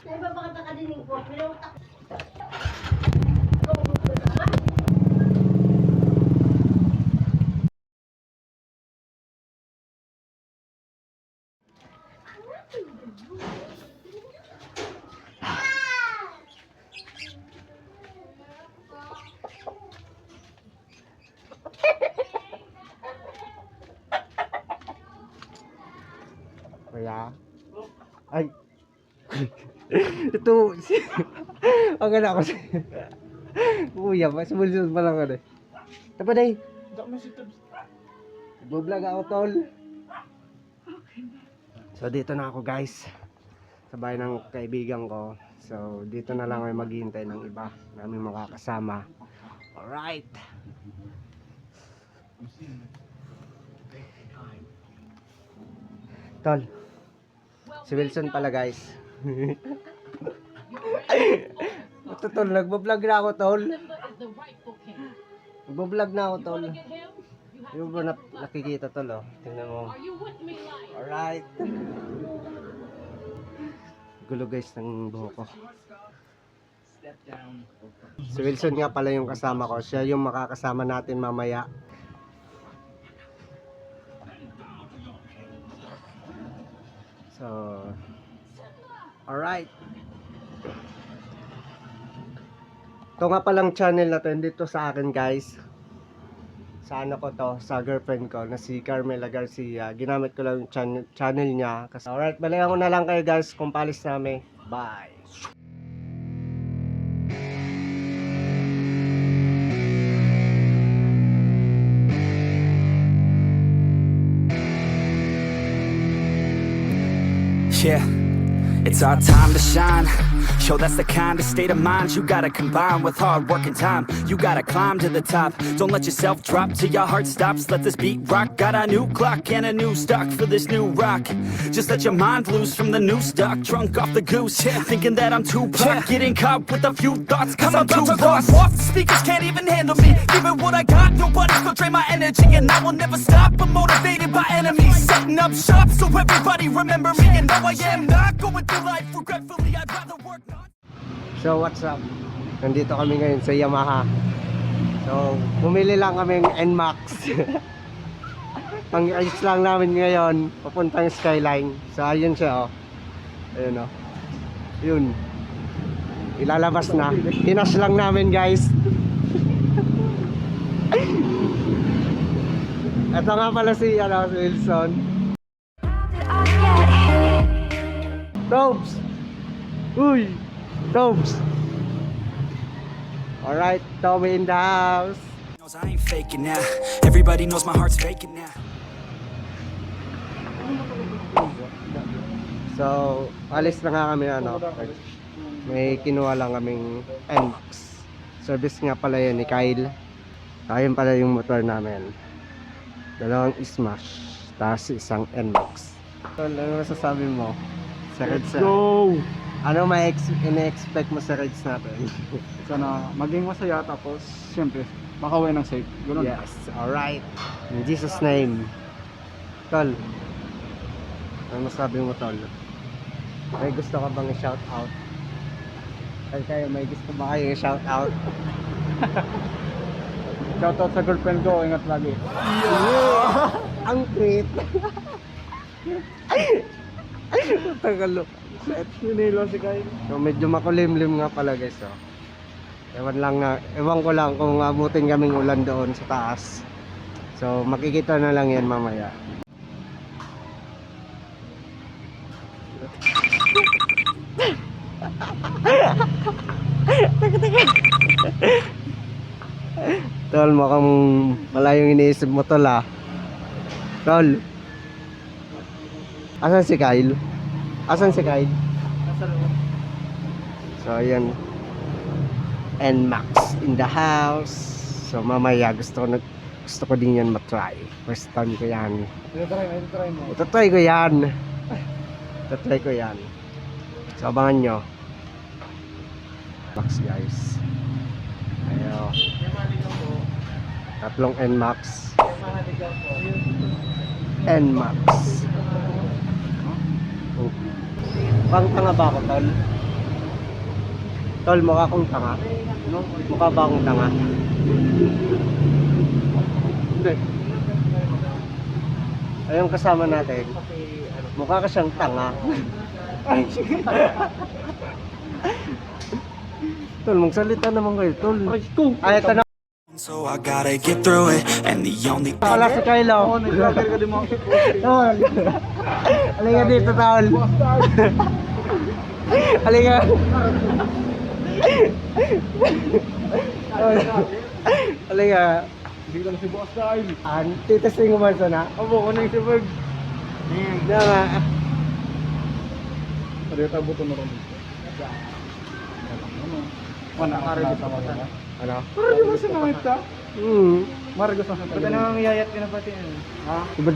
Iba ba ka kadining po? Kuya. Ay. Ito. Ang ganda ko siya. Kuya, mas mulusod pa lang ka eh. Tapa day. Vlog ako tol. So dito na ako guys. Sa bahay ng kaibigan ko. So dito na lang ay maghihintay ng iba namin makakasama. Alright. Tol. Si Wilson pala guys. Ito tol, nagbablog na ako tol. Nagbablog na ako tol. Yung ba nakikita tol oh. Tingnan mo. Alright. Gulo guys ng buhok ko. Si Wilson nga pala yung kasama ko. Siya yung makakasama natin mamaya. So, alright. Ito nga palang channel na to, hindi to sa akin guys. Sa ano ko to, sa girlfriend ko na si Carmela Garcia. Ginamit ko lang yung channel niya. Alright, balikan ko na lang kayo guys kung palis namin. Bye! Yeah, it's our time to shine. Show that's the kind of state of mind you gotta combine with hard work and time. You gotta climb to the top. Don't let yourself drop till your heart stops. Let this beat rock. Got a new clock and a new stock for this new rock. Just let your mind loose from the new stock. Drunk off the goose, thinking that I'm too pop. Getting caught with a few thoughts cause I'm too lost. Off the speakers can't even handle me. Give it what I got, nobody's gonna drain my energy. And I will never stop, I'm motivated by enemies. Setting up shop so everybody remember me. And no, I am not going through life regretfully. I'd rather work not. So what's up? Nandito kami ngayon sa Yamaha. So bumili lang kaming NMAX. Pang-ayos lang namin ngayon papuntang Skyline. So ayun siya oh. Ayun oh. Yun. Ilalabas na. Pinas lang namin guys. Ito nga pala si Wilson. Tobes! Uy! Tobes! Alright, Tommy in the house. I ain't faking now. Everybody knows my heart's faking now. So, alis na nga kami ano. May kinuha lang kaming NMAX. Service nga pala yan ni Kyle. Ayun pala yung motor namin. Dalawang Smash. Tapos isang NMAX. So, ano masasabi mo? Sa rides na? Go! Ano ina-expect mo sa rides natin? Sana maging masaya tapos siyempre makauwi ng safe. Ganun. Yes, alright. In Jesus' name. Tol, ano masabi mo tol? May gusto ka bang i-shout out? Kayo, may gusto ba kayo i-shout out? Shoutout sa girlfriend ko, ingat lagi. Yeah! Ang great! Tagalo. Sinilo si Kyle. So medyo makulimlim nga pala guys oh. Ewan ko lang kung abutin kaming ulan doon sa taas. So makikita na lang yan mamaya. Tol, mukhang malayong iniisip mo tol ah. Tol, asan si Kyle? Asan si Kyle? So ayan, NMAX in the house. So mamaya gusto ko din yan matry. First time ko yan. Ito-try mo. Itatry ko yan. Itatry ko yan. So abangan nyo. NMAX guys. Ayo. Tatlong NMAX. NMAX. Pang tanga ba ako tol? Tol, mukha akong tanga. No? Mukha ba akong tanga? Hindi. Ayun kasama natin. Mukha ka siyang tanga. Ay, sige. Tol, magsalita naman kayo, Tol. Ay, kung. Ay, ito na. So I gotta get through it, and the only Wala si Kylo. Oo, nag-vlogger ka din mga Tol. Halika dito, Tol. Halika. Halika. Hindi lang si Boss Kyle. Titasting mo man sana. Abo, ano yung si Berg? Diyan nga. Pwede tabo ito na rin. Mana, karagos ako sa. Ano? Pero di ba sinamit ka? Maragos ako sa. Ba't namang yayat ka na pati Ha? Ba't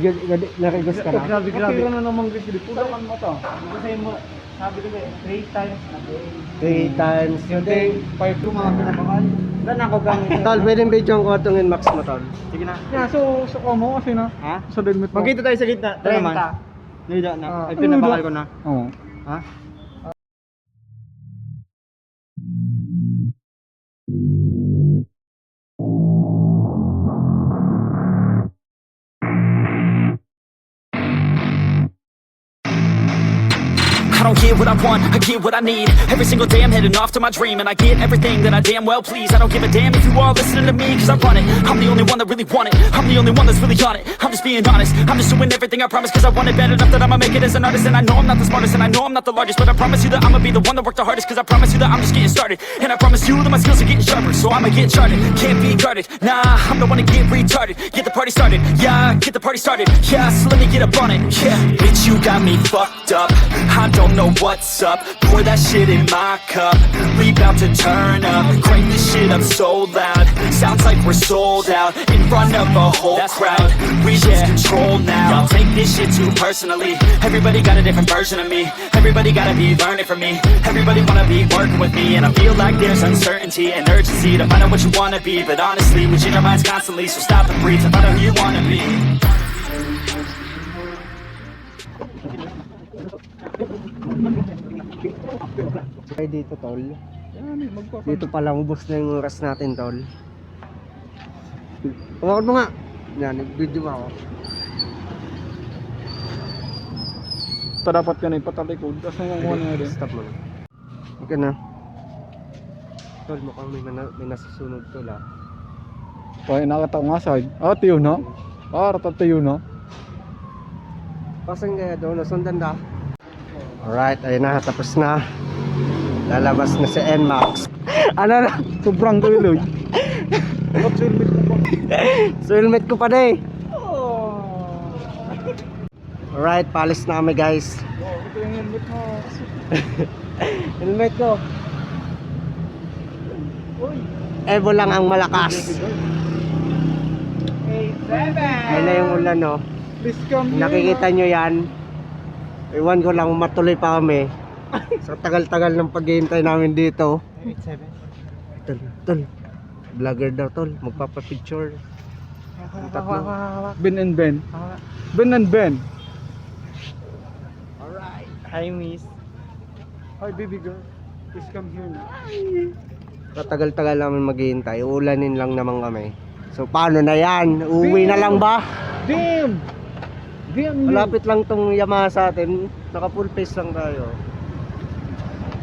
nakigos ka na? Grabe, grabe. Matira na naman gusto. Pudakan mo to. Kasi mo, sabi ko ba, 3 times na day. 3 times a day. 5 to mga pinapakal. Doon ako gamit. Tol, pwedeng video ang kotong in max mo, Tol. Sige na. Yeah, so sa mo kasi na. Ha? Sa helmet mo. Magkita tayo sa gitna. 30. Nida na. Ay, pinabakal ko na. Oo. Ha? I don't get what I want, I get what I need. Every single day I'm heading off to my dream, and I get everything that I damn well please. I don't give a damn if you all listening to me, cause I run it. I'm the only one that really want it. I'm the only one that's really on it. I'm just being honest. I'm just doing everything I promise, cause I want it bad enough that I'ma make it as an artist. And I know I'm not the smartest, and I know I'm not the largest, but I promise you that I'ma be the one that worked the hardest, cause I promise you that I'm just getting started. And I promise you that my skills are getting sharper, so I'ma get charted. Can't be guarded, nah, I'm the one to get retarded. Get the party started, yeah, get the party started. Yeah, so let me get up on it, yeah. Bitch, you got me fucked up, I don't know what's up. Pour that shit in my cup, we bout to turn up. Crank this shit up so loud, sounds like we're sold out. In front of a whole crowd, we lose control now. Y'all take this shit too personally. Everybody got a different version of me. Everybody gotta be learning from me. Everybody wanna be working with me. And I feel like there's uncertainty and urgency to find out what you wanna be. But honestly, we change our minds constantly, so stop and breathe to find out who you wanna be. Okay, dito, Tol. Yan, magpapal. Dito pala ubos na yung oras natin, Tol. Huwag mo nga. Yan, video ako. Ito dapat ka na ipatalikod. Kasi yung muna nga din. Stop mo na. Okay na. Tol, mukhang may nasusunog, Tol, ah. Kaya nakita ko nga side. Ah, tiyo na. Ah, rata tiyo na. Pasan kaya doon, sundan na. Alright, ayun na, tapos na. Lalabas na si NMAX. Ano na? Sobrang tuloy. Ba't sa helmet mo pa? So, helmet ko pa na eh. Alright, palis na kami, guys. Oh, ito yung helmet mo. Helmet ko. Evo lang ang malakas. Ayun na yung ulan, no. Please come here. Nakikita nyo yan. Iwan ko lang matuloy pa kami. Sa tagal-tagal ng paghihintay namin dito. 87. Tol. Vlogger daw, Tol. Magpapapicture. Tatlo. Ben and Ben. Ben and Ben. Alright. Hi, miss. Hi, baby girl. Please come here na. Sa tagal-tagal namin maghihintay. Ulanin lang naman kami. So, paano na yan? Uuwi na lang ba? Damn! Damn! Malapit lang tong Yamaha sa atin. Naka full face lang tayo.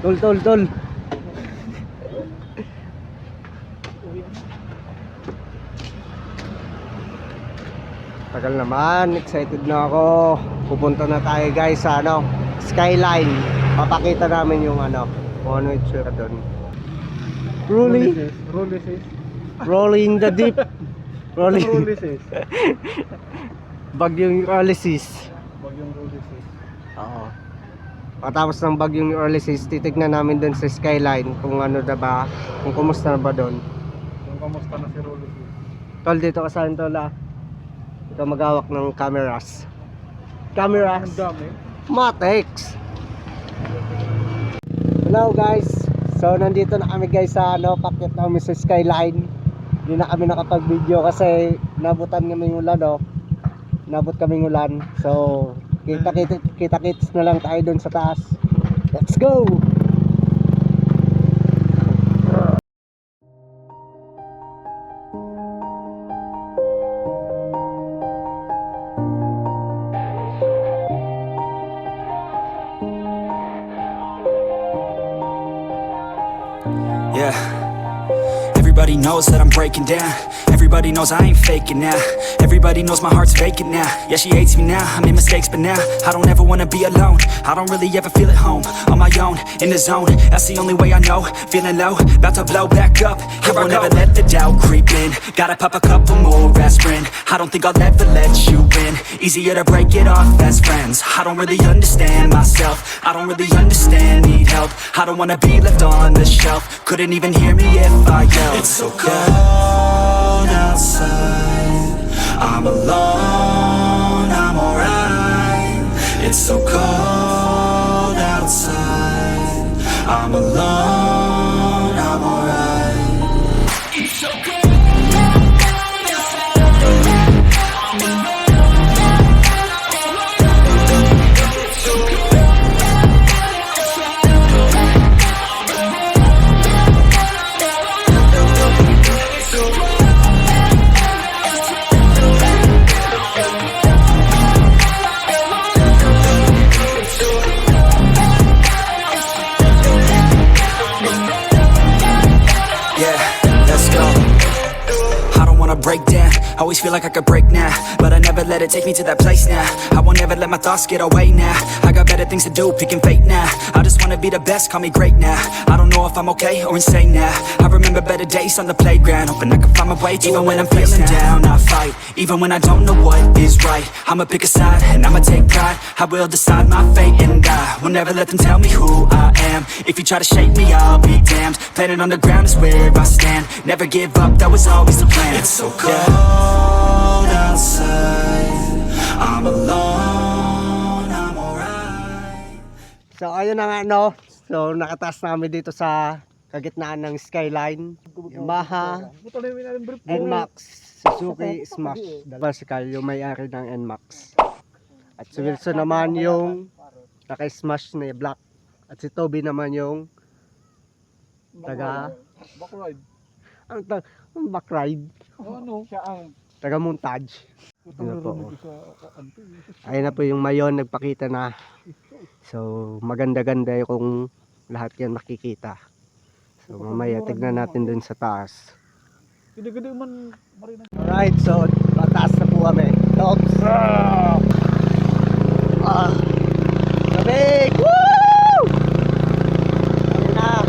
Tol. Tagal naman, excited na ako. Pupunta na tayo, guys, sa Skyline. Papakita namin yung kung ano yung tsura doon. Rolling the deep. Rolling. Bagyong Ulysses. Oo. Patapos ng bagyong Ulysses, titignan namin doon sa Skyline kung ano na ba, kung kumusta na ba doon. Kung kamusta na si Rolly. Tol, dito ka saan, Tol, ah? Ikaw maghawak ng cameras. Ang dami. Matex. Hello, guys. So, nandito na kami, guys, sa pakyat namin sa Skyline. Hindi na kami nakapag-video kasi nabutan kami yung ulan, nabot kaming ulan. So, kita-kits na lang tayo doon sa taas. Let's go! Yeah. Everybody knows that I'm breaking down. Everybody knows I ain't faking now. Everybody knows my heart's vacant now. Yeah, she hates me now, I made mistakes, but now I don't ever wanna be alone. I don't really ever feel at home. On my own, in the zone, that's the only way I know. Feeling low, about to blow back up. Here I won't ever let the doubt creep in. Gotta pop a couple more aspirin. I don't think I'll ever let you in. Easier to break it off best friends. I don't really understand myself. I don't really understand, need help. I don't wanna be left on the shelf. Couldn't even hear me if I yelled. It's so cold outside, I'm alone, I'm alright. It's so cold outside, I'm alone, I'm alright. It's so cold. Break down, always feel like I could break now, but I never let it take me to that place now. I won't ever let my thoughts get away now. I got better things to do, picking fate now. I just wanna be the best, call me great now. I don't know if I'm okay or insane now. I remember better days on the playground, hoping I can find my way to even when I'm feeling down, I fight. Even when I don't know what is right, I'ma pick a side and I'ma take pride. I will decide my fate and I will never let them tell me who I am. If you try to shake me, I'll be damned. Planet on the ground is where I stand. Never give up, that was always the plan. It's so cold outside, I'm alone, I'm alright. So ayun na nga no. So nakataas namin dito sa kagitnaan ng skyline. Yamaha NMAX Suzuki Smash bicycle, yung may-ari ng NMAX. At si Wilson naman yung naka-smash na black. At si Toby naman yung taga Backride. ang backride. Ano? Siya ang Taga montage. Yun po. Ayun na po yung mayon nagpakita na. So maganda-ganda kung lahat yan makikita. So mamaya tignan natin dun sa taas. gede-gede man marina. Alright, so pataas na po kami. Oops. Sabik! Woo! Ayun na.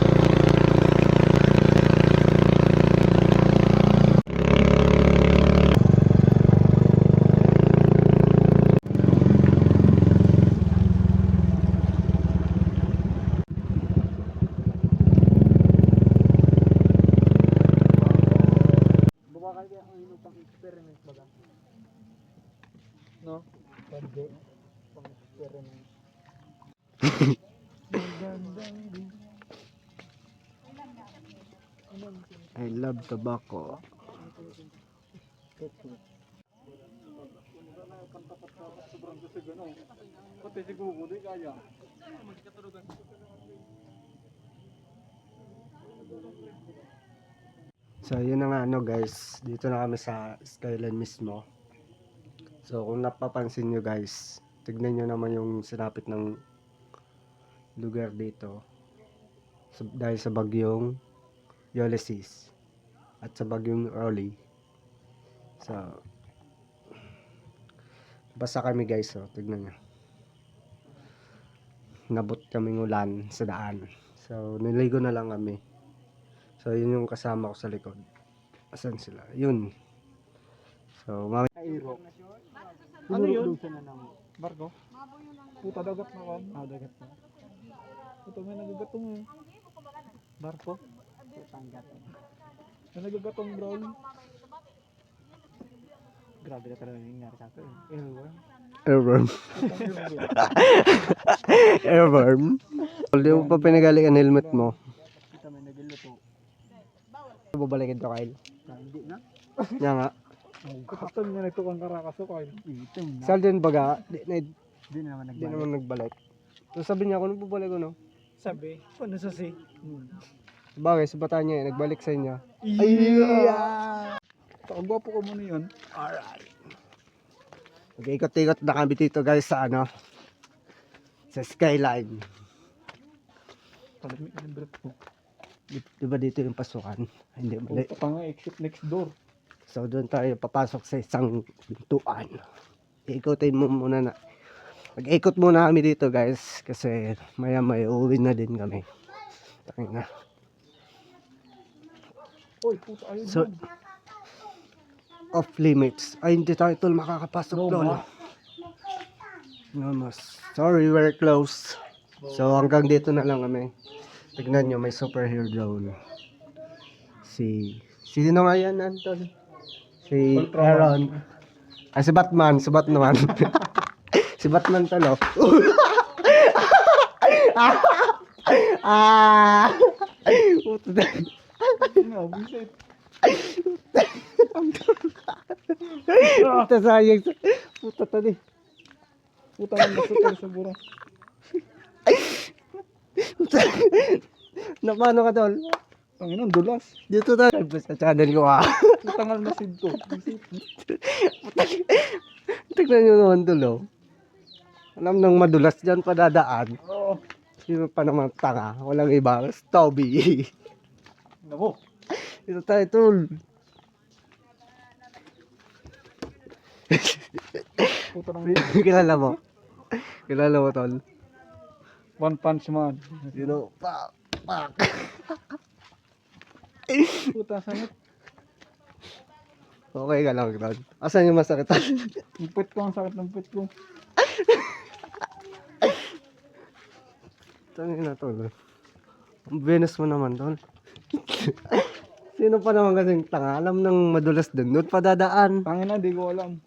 No? Pwede. Pang-experiment. I love tobacco. Sobrang gusto gano'n. Pati si Gugu, di kaya. So yun na nga ano guys, dito na kami sa skyline mismo. So kung napapansin nyo guys, tignan nyo naman yung sinapit ng lugar dito. Dahil sa bagyong Ulysses at sa bagyong Rolly. So basa kami guys, so tignan nyo. Nabot kaming ulan sa daan. So niligo na lang kami. So yun yung kasama ko sa likod. Asan sila? Yun. So mamaya Ano yun? Barko? Puta, dagat na kan? Dagat na. Puta, may nagagatong eh. Barko? May nagagatong brown. Grabe na talaga yung nangyari sa akin. Airworm. Airworm. Hindi mo pa pinagali ang helmet mo. Kita may nagiluto. Babalikin to Kyle. Hindi na. Yan nga. Kapag niya nagtukang karakaso ko. Sal din baga. Hindi na naman Di naman nagbalik. So sabi niya, kung babalik ko no? Sabi, ano sa si? Bagay, sa bata niya, nagbalik sa inyo. Yeah! Takagwapo ko muna yun. Alright. Mag-ikot-ikot na kami dito guys sa ano. Sa skyline. Palamig ng brief ko. Di ba dito yung pasukan? Hindi mali. Punta ka nga, exit next door. So doon tayo papasok sa isang pintuan. Ikutin mo muna na. Mag-ikot muna kami dito guys. Kasi maya uuwi na din kami. Tangina. Uy, puta, ayun So, yun. off limits. Ay, hindi tayo tol makakapasok No, tol. ma. No mas. Sorry, we're close. So hanggang dito na lang kami. Tignan nyo, may superhero drone. Sino nga yan, Anton? Si Aaron. Ay, si Batman. Si Batman. Si Batman talo. Puto na. Nga, buset. Puta sayang. Puta tali. Puta nga, nasutal sa bura. Na paano ka tol? Ang inang dulas. Dito tayo. Sa channel ko ah. Puta nga, nasid to. Buset. Tignan nyo naman tulo. Alam nang madulas dyan padadaan. Oo. Sino pa naman tanga? Walang iba. Stubby. Nako. Ito tayo tol. Puta nga. Kilala mo? Kilala mo tol? One Punch Man. You know, pak. Puta, sanit. Okay ka lang tol. Asan yung masakit tol? Ang pet ko, ang sakit ng pet ko. Tangin na tol. Ang Venus mo naman tol. Sino pa naman kasing tanga? Alam nang madulas din. Doon pa dadaan. Tangin na, di ko alam.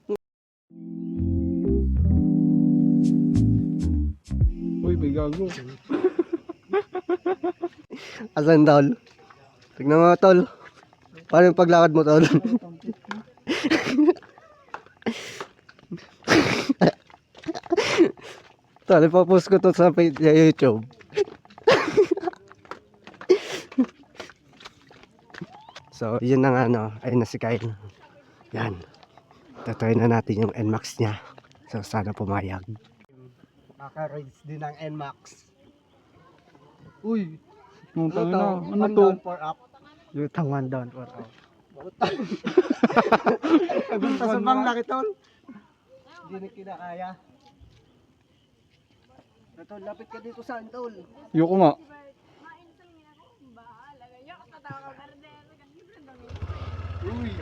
Uy, may gago. Asan tol? Tignan mo tol. Paano yung paglakad mo tol? Tol, ipapost ko to sa page sa YouTube. So, yun na nga no. Ayun na si Kyle. Yan. Tatuloy na natin yung NMAX niya. So, sana pumayag. Naka-raise din ang NMAX. Uy! Nung tangin na. Ano One to? down, four up. Lutang one down, four up. Sa bang laki tol? Hindi na kinakaya. Tol, lapit ka dito saan tol? Yoko nga. Uy!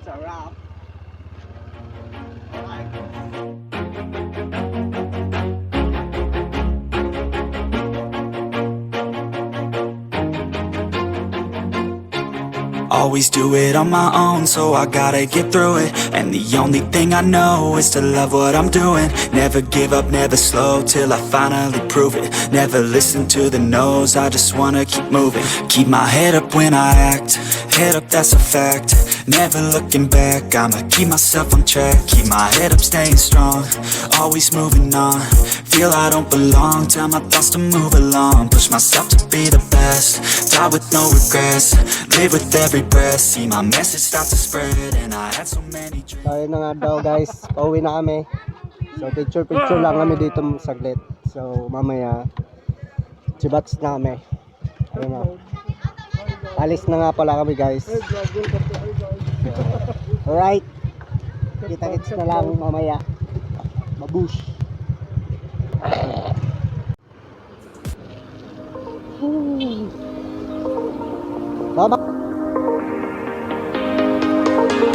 Sarap! Always do it on my own, so I gotta get through it. And the only thing I know is to love what I'm doing. Never give up, never slow, till I finally prove it. Never listen to the no's, I just wanna keep moving. Keep my head up when I act, head up that's a fact. Never looking back, I'ma keep myself on track. Keep my head up, staying strong, always moving on. Feel I don't belong, tell my thoughts to move along. Push myself to be the best, die with no regrets. Live with every breath, see my message start to spread. And I had so many dreams. Tayo na nga daw guys, pauwi na kami. So picture lang kami dito saglit. So mamaya, chibats na kami. Ayun na. Alis na nga pala kami guys. So, alright, kita-kits na lang mamaya. Mabush. Bye-bye.